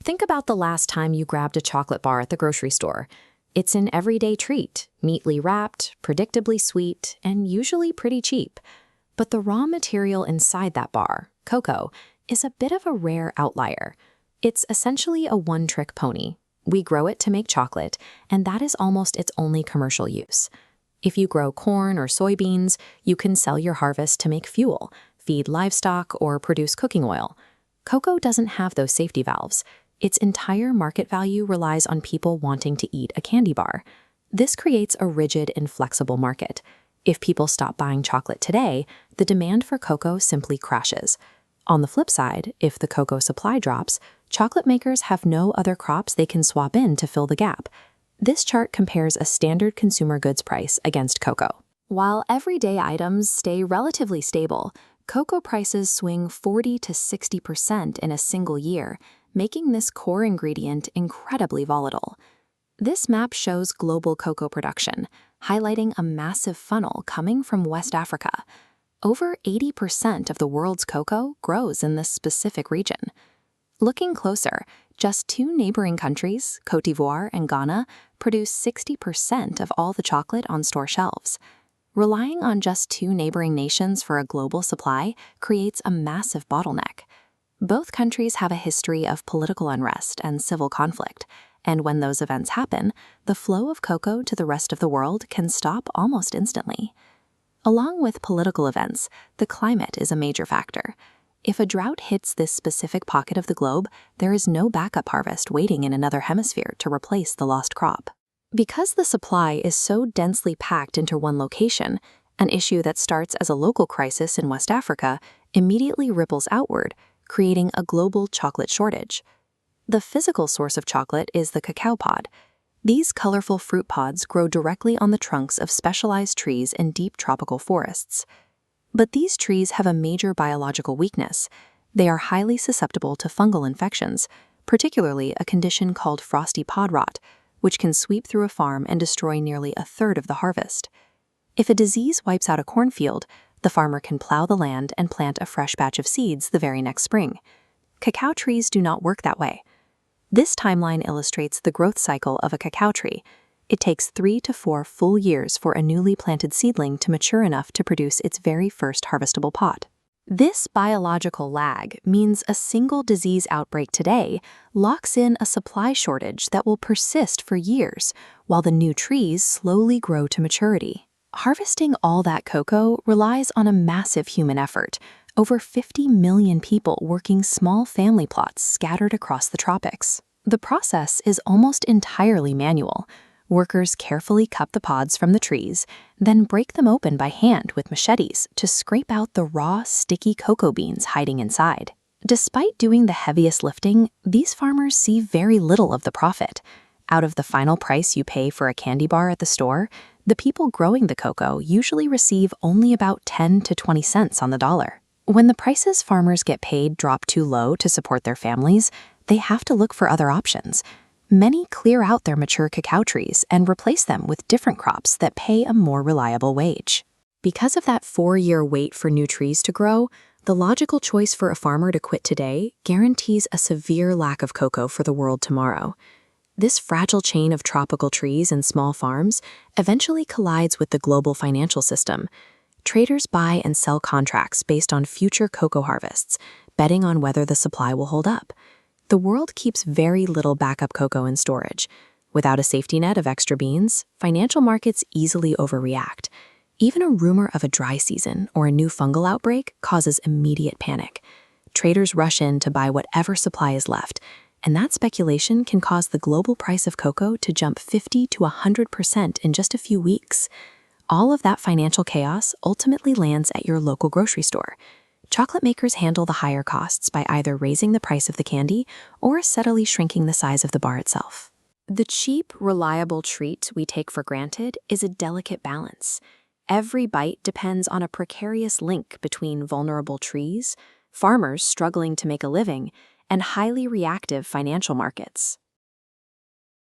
Think about the last time you grabbed a chocolate bar at the grocery store. It's an everyday treat, neatly wrapped, predictably sweet, and usually pretty cheap. But the raw material inside that bar, cocoa, is a bit of a rare outlier. It's essentially a one-trick pony. We grow it to make chocolate, and that is almost its only commercial use. If you grow corn or soybeans, you can sell your harvest to make fuel, feed livestock, or produce cooking oil. Cocoa doesn't have those safety valves. Its entire market value relies on people wanting to eat a candy bar. This creates a rigid, inflexible market. If people stop buying chocolate today, the demand for cocoa simply crashes. On the flip side, if the cocoa supply drops, chocolate makers have no other crops they can swap in to fill the gap. This chart compares a standard consumer goods price against cocoa. While everyday items stay relatively stable, cocoa prices swing 40 to 60% in a single year, making this core ingredient incredibly volatile. This map shows global cocoa production, highlighting a massive funnel coming from West Africa. Over 80% of the world's cocoa grows in this specific region. Looking closer, just two neighboring countries, Côte d'Ivoire and Ghana, produce 60% of all the chocolate on store shelves. Relying on just two neighboring nations for a global supply creates a massive bottleneck. Both countries have a history of political unrest and civil conflict, and when those events happen, the flow of cocoa to the rest of the world can stop almost instantly. Along with political events, the climate is a major factor. If a drought hits this specific pocket of the globe, there is no backup harvest waiting in another hemisphere to replace the lost crop. Because the supply is so densely packed into one location, an issue that starts as a local crisis in West Africa immediately ripples outward, creating a global chocolate shortage. The physical source of chocolate is the cacao pod. These colorful fruit pods grow directly on the trunks of specialized trees in deep tropical forests. But these trees have a major biological weakness. They are highly susceptible to fungal infections, particularly a condition called frosty pod rot, which can sweep through a farm and destroy nearly a third of the harvest. If a disease wipes out a cornfield, the farmer can plow the land and plant a fresh batch of seeds the very next spring. Cacao trees do not work that way. This timeline illustrates the growth cycle of a cacao tree. It takes 3 to 4 full years for a newly planted seedling to mature enough to produce its very first harvestable pod. This biological lag means a single disease outbreak today locks in a supply shortage that will persist for years, while the new trees slowly grow to maturity. Harvesting all that cocoa relies on a massive human effort, over 50 million people working small family plots scattered across the tropics. The process is almost entirely manual. Workers carefully cut the pods from the trees, then break them open by hand with machetes to scrape out the raw, sticky cocoa beans hiding inside. Despite doing the heaviest lifting, these farmers see very little of the profit. Out of the final price you pay for a candy bar at the store, the people growing the cocoa usually receive only about 10 to 20 cents on the dollar. When the prices farmers get paid drop too low to support their families, they have to look for other options. Many clear out their mature cacao trees and replace them with different crops that pay a more reliable wage. Because of that 4-year wait for new trees to grow, the logical choice for a farmer to quit today guarantees a severe lack of cocoa for the world tomorrow. This fragile chain of tropical trees and small farms eventually collides with the global financial system. Traders buy and sell contracts based on future cocoa harvests, betting on whether the supply will hold up. The world keeps very little backup cocoa in storage. Without a safety net of extra beans, financial markets easily overreact. Even a rumor of a dry season or a new fungal outbreak causes immediate panic. Traders rush in to buy whatever supply is left, and that speculation can cause the global price of cocoa to jump 50 to 100% in just a few weeks. All of that financial chaos ultimately lands at your local grocery store. Chocolate makers handle the higher costs by either raising the price of the candy or subtly shrinking the size of the bar itself. The cheap, reliable treat we take for granted is a delicate balance. Every bite depends on a precarious link between vulnerable trees, farmers struggling to make a living, and highly reactive financial markets.